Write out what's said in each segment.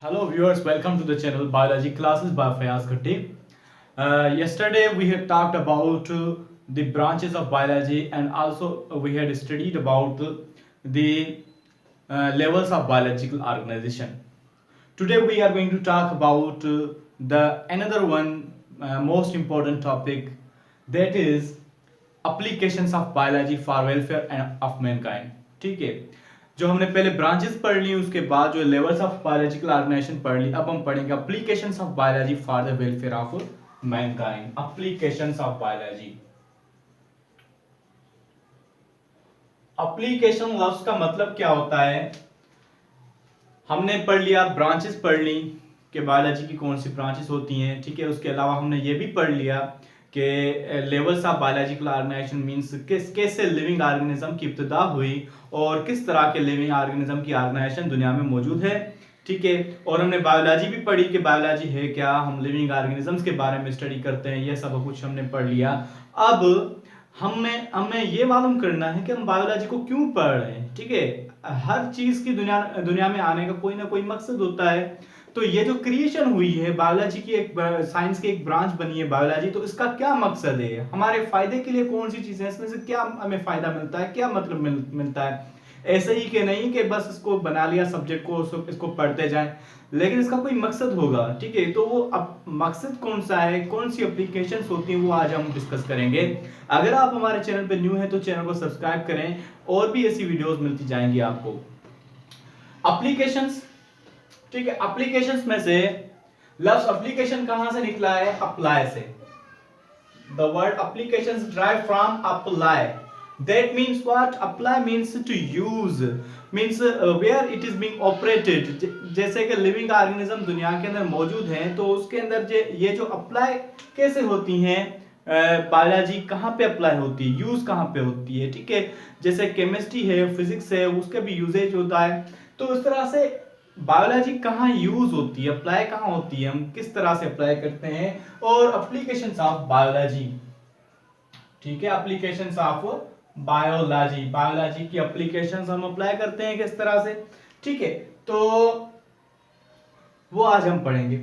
Hello viewers, welcome to the channel Biology Classes by Fayaz Khatri. Yesterday we had talked about the branches of biology and also we had studied about the levels of biological organization. Today we are going to talk about the another one most important topic, that is applications of biology for welfare and of mankind. ठीक है, जो हमने पहले branches पढ़ ली उसके बाद जो levels of biological organisation पढ़ ली, अब हम पढ़ेंगे applications of biology for the welfare of Mankind. Applications of biology. Application लफ्ज का मतलब क्या होता है? हमने पढ़ लिया, ब्रांचेस पढ़ ली कि बायोलॉजी की कौन सी ब्रांचेस होती हैं. ठीक है, उसके अलावा हमने ये भी पढ़ लिया कि levels of biological organisation means कैसे लिविंग ऑर्गेनिज्म की इब्तिदा हुई और किस तरह के लिविंग ऑर्गेनिज्म की ऑर्गेनाइजेशन दुनिया में मौजूद है. ठीक है, और हमने बायोलॉजी भी पढ़ी कि बायोलॉजी है क्या, हम लिविंग ऑर्गेनिजम्स के बारे में स्टडी करते हैं, ये सब कुछ हमने पढ़ लिया. अब हमें ये मालूम करना है कि हम बायोलॉजी को क्यों पढ़ रहे हैं. ठीक है, हर चीज की दुनिया में आने का कोई ना कोई मकसद होता है. तो ये जो क्रिएशन हुई है बायोलॉजी की, एक साइंस की एक ब्रांच बनी है बायोलॉजी, तो इसका क्या मकसद है, हमारे फायदे के लिए कौन सी चीजें, इसमें से क्या हमें फायदा मिलता है, क्या मतलब मिलता है. ऐसे ही कि नहीं कि बस इसको बना लिया सब्जेक्ट को, इसको पढ़ते जाएं, लेकिन इसका कोई मकसद होगा. ठीक है, तो वो अब मकसद कौन सा है, कौन सी एप्लीकेशंस होती हैं, वो आज हम डिस्कस करेंगे. अगर आप हमारे चैनल पे न्यू हैं तो चैनल को सब्सक्राइब करें, और भी ऐसी वीडियोस मिलती जाएंगी आपको. एप्लीकेशंस. ठीक है, एप्लीकेशंस में से लफ्ज एप्लीकेशन कहां से निकला है? अप्लाई से. The word applications derive from apply. That means what? Apply means to use, means where it is being operated. जैसे कि लिविंग ऑर्गेनिज्म दुनिया के अंदर मौजूद हैं, तो उसके अंदर ये जो अप्लाई कैसे होती हैं, बायोलॉजी कहाँ पे अप्लाई होती है, यूज कहाँ पे होती है. ठीक है, जैसे केमिस्ट्री है, फिजिक्स है, उसका भी यूजेज होता है. तो उस तरह से बायोलॉजी कहाँ यूज होती है, अप्लाई कहाँ होती है, हम किस तरह से अप्लाई करते हैं, और एप्लीकेशंस ऑफ बायोलॉजी. ठीक है, एप्लीकेशंस ऑफ बायोलॉजी, बायोलॉजी की एप्लीकेशंस हम अप्लाई करते हैं किस तरह से. ठीक है, तो वो आज हम पढ़ेंगे.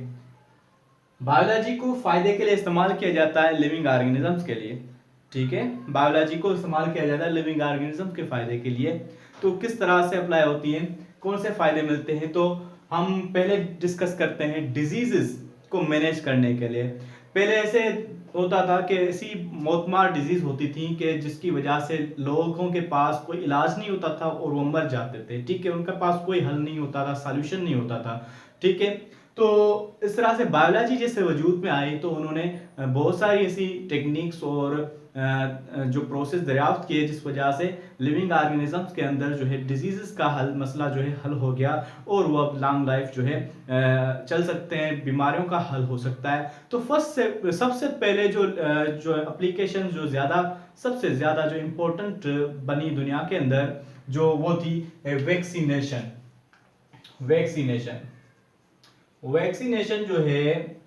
बायोलॉजी को फायदे के लिए इस्तेमाल किया जाता है लिविंग ऑर्गेनिजम्स के लिए. ठीक है, बायोलॉजी को इस्तेमाल किया जाता है लिविंग ऑर्गेनिजम्स के फायदे के लिए. तो किस तरह से अप्लाई होती है, कौन से फायदे मिलते हैं, तो हम पहले डिस्कस करते हैं डिजीजेस को मैनेज करने के लिए. पहले ऐसे होता था कि ऐसी मौतमार डिजीज होती थी कि जिसकी वजह से लोगों के पास कोई इलाज नहीं होता था और वो मर जाते थे. ठीक है, उनके पास कोई हल नहीं होता था, सॉल्यूशन नहीं होता था. ठीक है, तो इस तरह से बायोलॉजी जैसे वजूद में आई तो उन्होंने बहुत सारी ऐसी टेक्निक्स और जो प्रोसेस दरियाफ्त किए जिस वजह से लिविंग ऑर्गेनिजम्स के अंदर जो है डिजीजेस का मसला जो है हल हो गया, और वो अब लॉन्ग लाइफ जो है चल सकते हैं, बीमारियों का हल हो सकता है. तो सबसे पहले जो एप्लीकेशन जो सबसे ज़्यादा जो इम्पोर्टेंट बनी दुनिया के अंदर, जो वो थी वैक्सीनेशन. वैक्सीनेशन जो है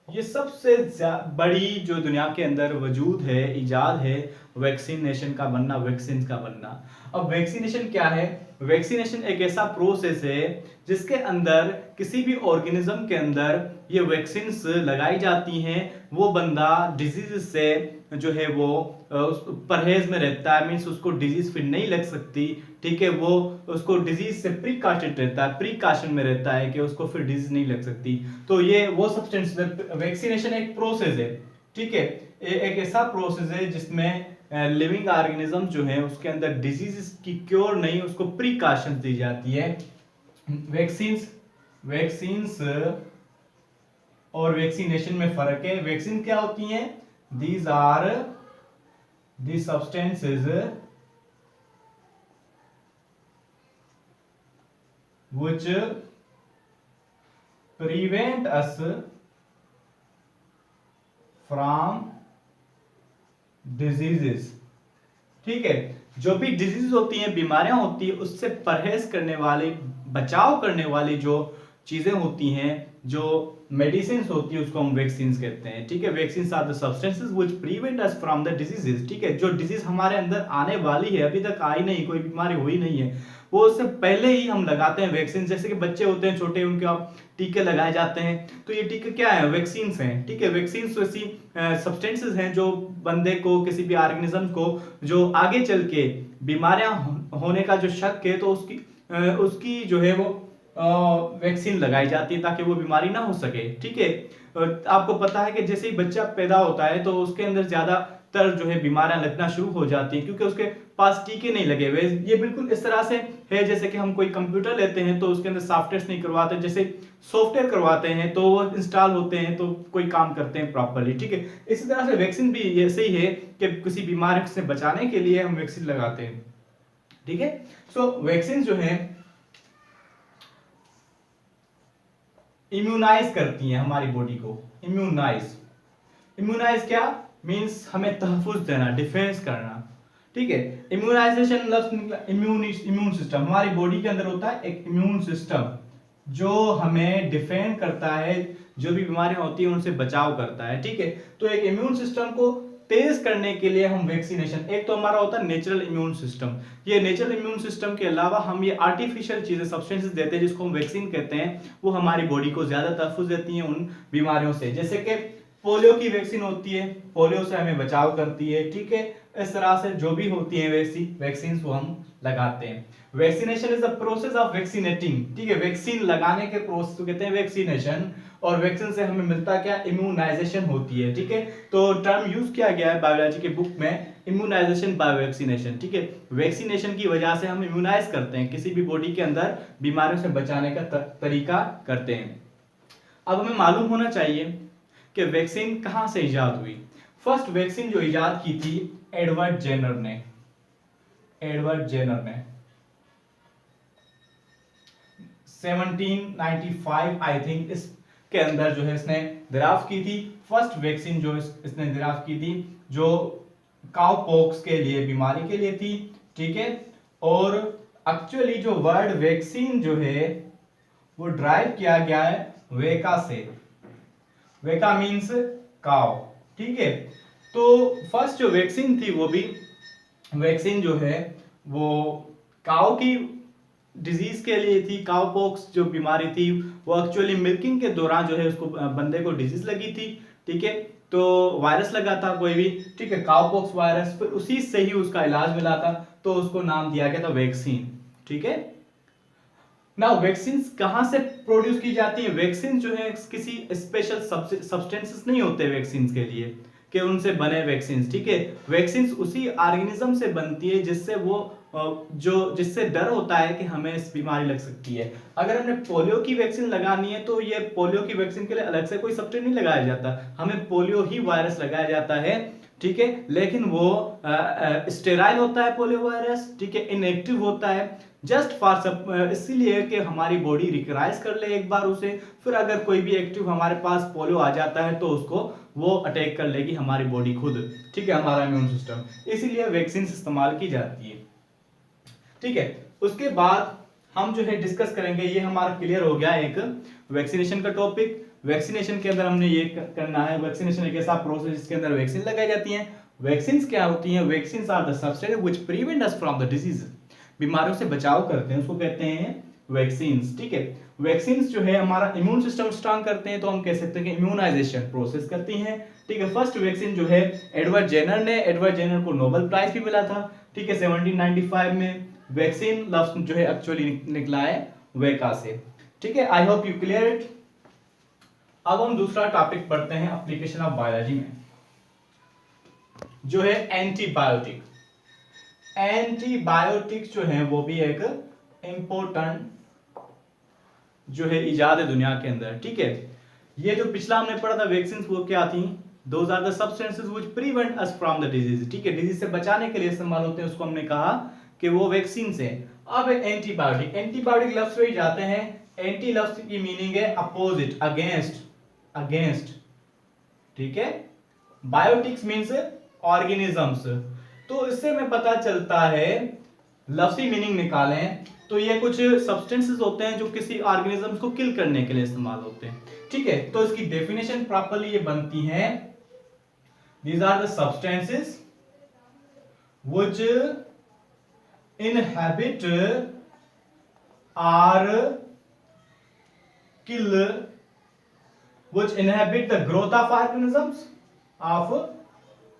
ये सबसे बड़ी जो दुनिया के अंदर वजूद है, इजाद है, वैक्सीनेशन का बनना, वैक्सीन का बनना. अब वैक्सीनेशन क्या है? वैक्सीनेशन एक ऐसा प्रोसेस है जिसके अंदर किसी भी ऑर्गेनिज्म के अंदर ये वैक्सीन्स लगाई जाती हैं. वो बंदा डिजीज से जो है वो परहेज में रहता है, मीन्स उसको डिजीज फिर नहीं लग सकती. ठीक है, वो उसको डिजीज से प्रिकॉशन में रहता है कि उसको फिर डिजीज नहीं लग सकती. तो ये वो सब्सटेंस, वैक्सीनेशन एक प्रोसेस है. ठीक है, एक ऐसा प्रोसेस है जिसमें लिविंग ऑर्गेनिज्म जो है उसके अंदर डिजीज की क्योर नहीं, उसको प्रिकॉशन दी जाती है. वैक्सीन्स और वैक्सीनेशन में फर्क है. वैक्सीन क्या होती हैं? These are the substances which prevent us from diseases. ठीक है, जो भी डिजीज होती हैं, बीमारियां होती है, उससे परहेज करने वाली, बचाव करने वाली जो चीजें होती हैं, जो मेडिसिन होती है, उसको हम वैक्सीन कहते हैं। ठीक है, vaccine are the substances which prevent us from the diseases. ठीक है, जो डिजीज हमारे अंदर आने वाली है, अभी तक आई नहीं, कोई बीमारी हुई नहीं है, वो उससे पहले ही हम लगाते हैं वैक्सीन। जैसे कि बच्चे होते हैं छोटे, उनके टीके लगाए जाते हैं, तो ये टीके क्या है? वैक्सीन हैं। ठीक है, वैक्सीन ऐसी सब्सटेंसेस हैं जो बंदे को, किसी भी ऑर्गेनिज्म को, जो आगे चल के बीमारियां होने का जो शक है, तो उसकी जो है वो वैक्सीन लगाई जाती है ताकि वो बीमारी ना हो सके। ठीक है, आपको पता है कि जैसे ही बच्चा पैदा होता है तो उसके अंदर ज्यादातर जो है बीमारियां लगना शुरू हो जाती हैं, क्योंकि उसके पास टीके नहीं लगे हुए। ये बिल्कुल इस तरह से है जैसे कि हम कोई कंप्यूटर लेते हैं तो उसके अंदर सॉफ्टवेयर नहीं करवाते, जैसे सॉफ्टवेयर करवाते हैं तो वो इंस्टॉल होते हैं तो कोई काम करते हैं प्रॉपर्ली। ठीक है, इसी तरह से वैक्सीन भी ऐसे ही है कि किसी बीमारी से बचाने के लिए हम वैक्सीन लगाते हैं। ठीक है, सो वैक्सीन जो है इम्यूनाइज करती हैं हमारी बॉडी को। इम्यूनाइज क्या मींस? हमें तहफुज देना, डिफेंस करना। ठीक है, इम्यूनाइजेशन लफ्ज इम्यून सिस्टम, हमारी बॉडी के अंदर होता है एक इम्यून सिस्टम जो हमें डिफेंड करता है, जो भी बीमारियां होती हैं उनसे बचाव करता है। ठीक है, तो एक इम्यून सिस्टम को तेज करने के लिए हम वैक्सीनेशन, एक तो हमारा होता है नेचुरल इम्यून सिस्टम। ये नेचुरल इम्यून सिस्टम के अलावा हम ये आर्टिफिशियल चीजें, सब्सटेंसेस देते हैं जिसको हम वैक्सीन कहते हैं, वो हमारी बॉडी को ज्यादा तहफुज देती हैं उन बीमारियों से। जैसे कि पोलियो की वैक्सीन होती है, पोलियो से हमें बचाव करती है। ठीक है, इस तरह से जो भी होती है वैक्सीन वो हम लगाते हैं। Vaccination is the process of vaccinating. ठीक है, वैक्सीन लगाने के प्रोसेस को कहते हैं वैक्सीनेशन, और वैक्सीन से हमें मिलता क्या? इम्यूनाइजेशन होती है। ठीक है, तो टर्म यूज किया गया है बायोलॉजी के बुक में, इम्यूनाइजेशन बाय वैक्सीनेशन। ठीक है, वैक्सीनेशन की वजह से हम इम्यूनाइज करते हैं, किसी भी बॉडी के अंदर बीमारियों से बचाने का तरीका करते हैं। अब हमें मालूम होना चाहिए कि वैक्सीन कहां से इजाद हुई। फर्स्ट वैक्सीन जो इजाद की थी एडवर्ड जेनर ने 1795 आई थिंक इसके अंदर जो है इसने दरियाफ्त की थी। फर्स्ट वैक्सीन जो इसने दरियाफ्त की थी, जो काउ पॉक्स के लिए, बीमारी के लिए थी। ठीक है, और एक्चुअली जो वर्ड वैक्सीन जो है वो ड्राइव किया गया है वेका से। वेका मींस काउ। ठीक है, तो फर्स्ट जो वैक्सीन थी वो भी वैक्सीन जो है वो काउ की डिजीज के लिए थी। काउ पॉक्स जो बीमारी थी वो एक्चुअली मिल्किंग के दौरान जो है उसको बंदे को डिजीज लगी थी। ठीक है, तो वायरस लगा था कोई भी, ठीक है, काउ पॉक्स वायरस, फिर उसी से ही उसका इलाज मिला था, तो उसको नाम दिया गया था वैक्सीन। ठीक है, नाउ वैक्सीन कहां से प्रोड्यूस की जाती है? वैक्सीन जो है किसी स्पेशल सब्सटेंसेस नहीं होते वैक्सीन के लिए कि उनसे बने वैक्सीन। ठीक है, वैक्सीन उसी ऑर्गेनिज्म से बनती है जिससे वो जिससे डर होता है कि हमें इस बीमारी लग सकती है। अगर हमने पोलियो की वैक्सीन लगानी है तो ये पोलियो की वैक्सीन के लिए अलग से कोई सब्सटेंस नहीं लगाया जाता, हमें पोलियो ही वायरस लगाया जाता है। ठीक है, लेकिन वो स्टेराइल होता है पोलियो वायरस। ठीक है, इनएक्टिव होता है, जस्ट फॉर इसीलिए कि हमारी बॉडी रिकग्नाइज कर ले एक बार उसे, फिर अगर कोई भी एक्टिव हमारे पास पोलियो आ जाता है तो उसको वो अटैक कर लेगी हमारी बॉडी खुद। ठीक है, हमारा इम्यून सिस्टम, इसीलिए वैक्सीन इस्तेमाल की जाती है। ठीक है, उसके बाद हम जो है डिस्कस करेंगे, ये हमारा क्लियर हो गया एक वैक्सीनेशन का टॉपिक। वैक्सीनेशन के अंदर हमने ये करना है, वैक्सीनेशन एक ऐसा प्रोसेस जिसके अंदर वैक्सीन लगाई जाती हैं। वैक्सीन क्या होती हैं? Vaccine are the substance which prevent us from the disease, बीमारियों से बचाव करते हैं, उसको कहते हैं वैक्सीन्स। ठीक है, वैक्सीन्स जो है हमारा इम्यून सिस्टम स्ट्रांग करते हैं, तो हम कह सकते हैं कि इम्यूनाइजेशन प्रोसेस करती हैं। ठीक है, फर्स्ट वैक्सीन जो है एडवर्ड जेनर को नोबेल प्राइज भी मिला था। ठीक है, 1795 में। वैक्सीन लफ्ज जो है एक्चुअली निकला है वेका से। ठीक है, I hope you clear it. अब हम दूसरा टॉपिक पढ़ते हैं एप्लीकेशन ऑफ बायोलॉजी में, जो है एंटीबायोटिक। एंटीबायोटिक्स जो है वो भी एक इंपॉर्टेंट जो है इजाद है दुनिया के अंदर। ठीक है, ये जो पिछला हमने पढ़ा था वैक्सीन, वो क्या थी? Those are the substances which prevent us from the disease. ठीक है, डिजीज से बचाने के लिए इस्तेमाल होते हैं, उसको हमने कहा कि वो वैक्सीन से। अब एंटीबायोटिक, एंटीबायोटिक लफ्ज पे जाते हैं। एंटी लफ्ज की मीनिंग है अपोजिट, अगेंस्ट। ठीक है, बायोटिक्स मींस ऑर्गेनिजम्स। तो इससे हमें पता चलता है, लफ्जी मीनिंग निकालें तो ये कुछ सब्सटेंसेस होते हैं जो किसी ऑर्गेनिज्म को किल करने के लिए इस्तेमाल होते हैं, ठीक है। तो इसकी डेफिनेशन प्रॉपर्ली ये बनती है, these are the substances which inhibit or kill which inhibit the growth of organisms, of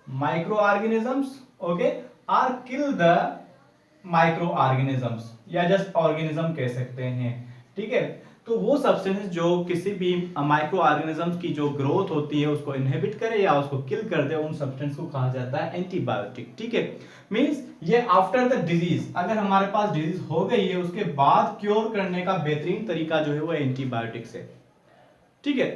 microorganisms, okay, or kill the microorganisms या just organism कह सकते हैं, ठीक है। तो वो सब्सटेंसेस जो किसी भी माइक्रो ऑर्गेनिजम्स की जो ग्रोथ होती है उसको इनहिबिट करे या उसको किल कर दे, उन सब्सटेंस को कहा जाता है एंटीबायोटिक, ठीक है। मींस ये आफ्टर द डिजीज, अगर हमारे पास डिजीज हो गई है उसके बाद क्योर करने का बेहतरीन तरीका जो है वो एंटीबायोटिक्स है, ठीक है।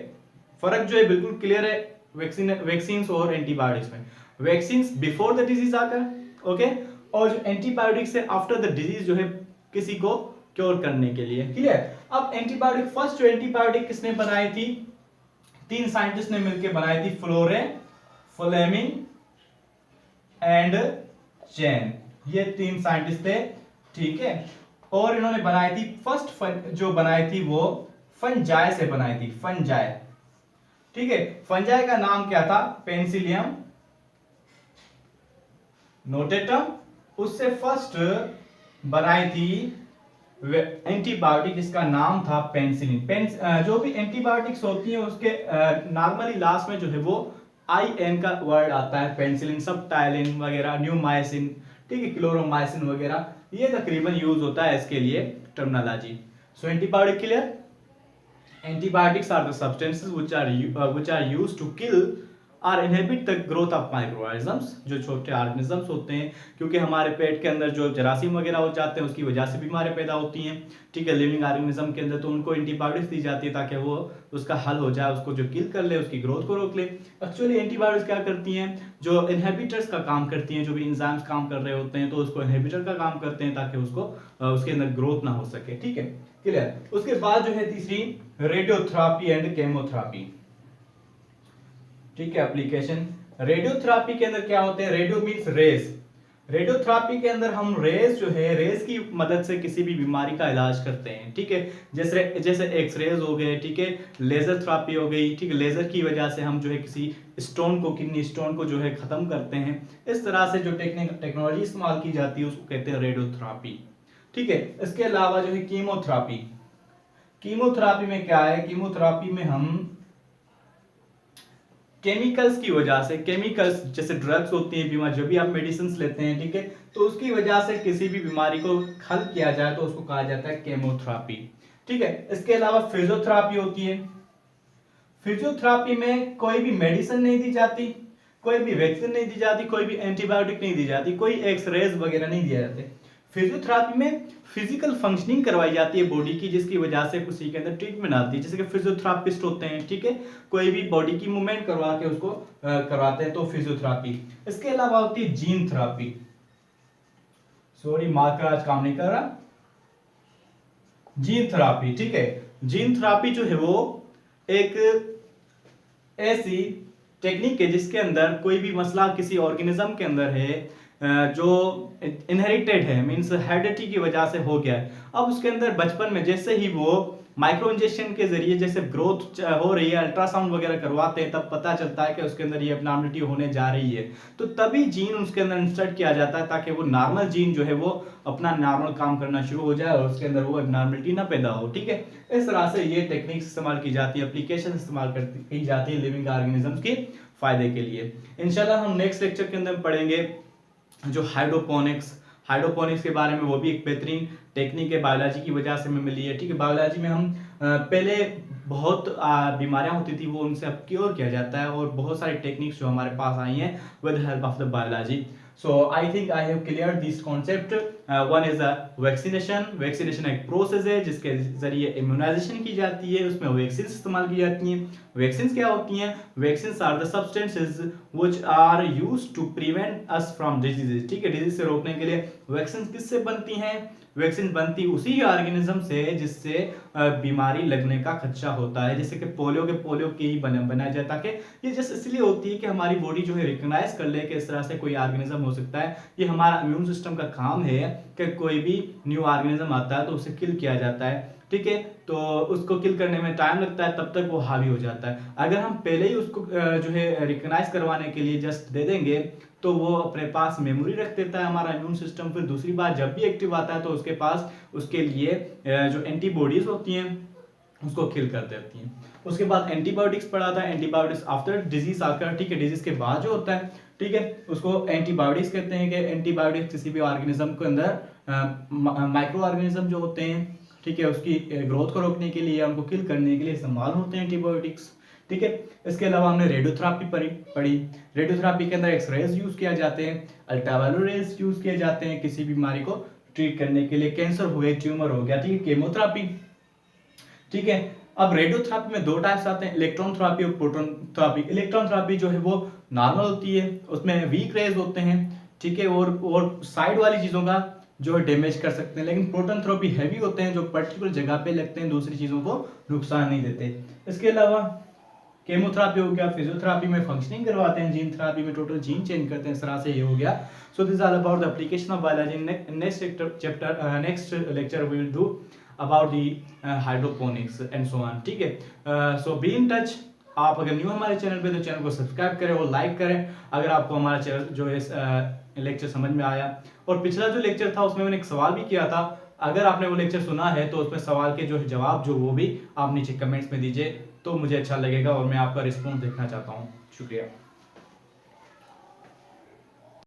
फर्क जो है बिल्कुल क्लियर है वैक्सीन और एंटीबायोटिक्स में। वैक्सीन बिफोर द डिजीज आकर, ओके, और जो एंटीबायोटिक्स है आफ्टर द डिजीज जो है किसी को क्योर करने के लिए, क्लियर। अब एंटीबायोटिक, फर्स्ट जो एंटीबायोटिक किसने बनाई थी, 3 साइंटिस्ट ने मिलकर बनाई थी, फ्लोरे, फ्लेमिंग एंड चैन, ये 3 साइंटिस्ट थे, ठीक है। और इन्होंने बनाई थी फर्स्ट जो बनाई थी वो फंजाई से बनाई थी, फंजाई, ठीक है। फंजाई का नाम क्या था, पेनिसिलियम नोटेटम। उससे फर्स्ट बनाई थी एंटीबायोटिक जिसका नाम था पेनिसिलिन। जो भी एंटीबायोटिक्स होती हैं उसके नॉर्मली लास्ट में जो है वो IN का वर्ड आता है, पेनिसिलिन, सबटाइलिन वगैरह, न्यूमाइसिन, ठीक है, क्लोरोमाइसिन वगैरह, ये तकरीबन यूज होता है इसके लिए terminology. So antibiotic clear. Antibiotics are the substances which are used to kill or inhibit the growth of microorganisms, जो छोटे ऑर्गेनिजम्स होते हैं, क्योंकि हमारे पेट के अंदर जो जरासीम वगैरह हो जाते हैं उसकी वजह से बीमारियां पैदा होती हैं, ठीक है, लिविंग ऑर्गेनिज्म के अंदर, तो उनको एंटीबायोटिक्स दी जाती है ताकि वो उसका हल हो जाए, उसको जो किल कर ले, उसकी ग्रोथ को रोक ले। एक्चुअली एंटीबायोटिक्स क्या करती हैं, जो इनहिबिटर्स का काम करती हैं, जो भी एंजाइम्स काम कर रहे होते हैं तो उसको इनहिबिटर का काम करते हैं ताकि उसको उसके अंदर ग्रोथ ना हो सके, ठीक है, क्लियर। उसके बाद जो है तीसरी रेडियोथेरेपी एंड केमोथेरेपी, ठीक है, एप्लीकेशन। रेडियोथेरेपी के अंदर क्या होते हैं, रेडियो मींस रेज। रेडियोथेरेपी के अंदर हम रेज जो है, रेज की मदद से किसी भी बीमारी का इलाज करते हैं, ठीक है। जैसे एक्सरेज हो गए, ठीक है, लेजर थेरेपी हो गई, ठीक है, लेजर की वजह से हम जो है किसी स्टोन को, किडनी स्टोन को जो है खत्म करते हैं। इस तरह से जो टेक्नोलॉजी इस्तेमाल की जाती है उसको कहते हैं रेडियोथेरेपी, ठीक है। इसके अलावा जो है कीमोथेरेपी। कीमोथेरेपी में क्या है, कीमोथेरेपी में हम केमिकल्स की वजह से, केमिकल्स जैसे ड्रग्स होती हैं, बीमार जो भी आप मेडिसिन लेते हैं, ठीक है, तो उसकी वजह से किसी भी बीमारी को हल किया जाए तो उसको कहा जाता है केमोथेरेपी, ठीक है। इसके अलावा फिजियोथेरेपी होती है। फिजियोथेरेपी में कोई भी मेडिसिन नहीं दी जाती, कोई भी वैक्सीन नहीं दी जाती, कोई भी एंटीबायोटिक नहीं दी जाती, कोई एक्सरेज वगैरह नहीं दिया जाते। फिजियोथेरेपी में फिजिकल फंक्शनिंग करवाई जाती है बॉडी की, जिसकी वजह से किसी के अंदर ट्रीटमेंट आती है, जैसे कि फिजियोथेरेपिस्ट होते हैं, ठीक है, कोई भी बॉडी की मूवमेंट करवा के उसको करवाते हैं, तो फिजियोथेरेपी। इसके अलावा होती है जीन थेरेपी। सॉरी मार्कर आज काम नहीं कर रहा। जीन थेरेपी, ठीक है, जीन थेरेपी जो है वो एक ऐसी टेक्निक है जिसके अंदर कोई भी मसला किसी ऑर्गेनिज्म के अंदर है जो इनहेरिटेड है, मींस हेरिडिटी की वजह से हो गया है। अब उसके अंदर बचपन में जैसे ही वो माइक्रो इंजेक्शन के जरिए जैसे ग्रोथ हो रही है, अल्ट्रासाउंड वगैरह करवाते हैं, तब पता चलता है कि उसके अंदर ये एब्नॉर्मलिटी होने जा रही है, तो तभी जीन उसके अंदर इंसर्ट किया जाता है ताकि वो नॉर्मल जीन जो है वो अपना नॉर्मल काम करना शुरू हो जाए और उसके अंदर वो एब्नॉर्मलिटी ना पैदा हो, ठीक है। इस तरह से ये टेक्निक्स इस्तेमाल की जाती है, एप्लीकेशन इस्तेमाल की जाती है लिविंग ऑर्गेनिजम्स के फायदे के लिए। इंशाल्लाह हम नेक्स्ट लेक्चर के अंदर पढ़ेंगे जो हाइड्रोपोनिक्स के बारे में, वो भी एक बेहतरीन टेक्निक है, बायोलॉजी की वजह से हमें मिली है, ठीक है। बायोलॉजी में हम पहले बहुत बीमारियां होती थी वो उनसे अब क्योर किया जाता है, और बहुत सारी टेक्निक्स जो हमारे पास आई हैं with help of the biology. So I think I have cleared this concept. One is the vaccination. Vaccination एक प्रोसेस है जिसके जरिए इम्यूनाइजेशन की जाती है, उसमें वैक्सीन इस्तेमाल की जाती हैं। वैक्सीन क्या होती हैं? Vaccine are the substances which are used to prevent us from diseases, ठीक है, डिजीज से रोकने के लिए। वैक्सीन किससे बनती हैं? वैक्सीन बनती उसी ऑर्गेनिज्म से जिससे बीमारी लगने का खदशा होता है, जैसे कि पोलियो की ही बनाया जाए, ताकि ये जस्ट इसलिए होती है कि हमारी बॉडी जो है रिकॉग्नाइज कर ले कि इस तरह से कोई ऑर्गेनिज्म हो सकता है। ये हमारा इम्यून सिस्टम का काम है कि कोई भी न्यू ऑर्गेनिज्म आता है तो उसे किल किया जाता है, ठीक है। तो उसको किल करने में टाइम लगता है, तब तक वो हावी हो जाता है। अगर हम पहले ही उसको जो है रिकॉग्नाइज करवाने के लिए जस्ट दे देंगे तो वो अपने पास मेमोरी रख देता है हमारा इम्यून सिस्टम। फिर दूसरी बार जब भी एक्टिव आता है तो उसके पास उसके लिए जो एंटीबॉडीज होती हैं उसको किल कर देती हैं। उसके बाद एंटीबायोटिक्स पढ़ा था, एंटीबायोटिक्स आफ्टर डिजीज आकर, ठीक है, डिजीज के बाद जो होता है, ठीक है, उसको एंटीबायोटिक्स कहते हैं। कि एंटीबायोटिक्स किसी भी ऑर्गेनिज्म के अंदर माइक्रो ऑर्गेनिज्म जो होते हैं, ठीक है, उसकी ग्रोथ को रोकने के लिए, उनको किल करने के लिए इस्तेमाल होते हैं एंटीबायोटिक्स, ठीक है। इसके अलावा हमने रेडियोथेरेपी पढ़ी। रेडियोथेरेपी के अंदर एक्सरेज यूज किया जाते हैं, अल्ट्रावायलेट रेज यूज किए जाते हैं किसी बीमारी को ट्रीट करने के लिए, कैंसर हो गया, ट्यूमर हो गया, ठीक है, केमोथेरेपी, ठीक है। अब रेडियोथेरेपी में दो टाइप्स आते हैं, इलेक्ट्रॉन थेरेपी और प्रोटॉन थेरेपी। इलेक्ट्रॉन थेरेपी जो है वो नॉर्मल होती है, उसमें वीक रेज होते हैं, ठीक है, और साइड वाली चीजों का जो है डैमेज कर सकते हैं। लेकिन प्रोटॉन थेरेपी हैवी होते हैं, जो पर्टिकुलर जगह पे लगते हैं, दूसरी चीजों को नुकसान नहीं देते। इसके अलावा केमोथेरेपी हो गया, फिजियोथेरेपी में फंक्शनिंग करवाते हैं, जीन थेरेपी में टोटल जीन चेंज करते हैं, इस तरह से ये हो गया। So this all about the application of biology. Next lecture we will do about the hydroponics and so on, ठीक है। So be in touch. आप अगर न्यू हमारे चैनल पे तो चैनल को सब्सक्राइब करें और लाइक करें अगर आपको हमारा चैनल जो है लेक्चर समझ में आया। और पिछला जो लेक्चर था उसमें मैंने एक सवाल भी किया था, अगर आपने वो लेक्चर सुना है तो उसमें सवाल के जो जवाब जो वो भी आप नीचे कमेंट्स में दीजिए, तो मुझे अच्छा लगेगा और मैं आपका रिस्पॉन्स देखना चाहता हूँ। शुक्रिया।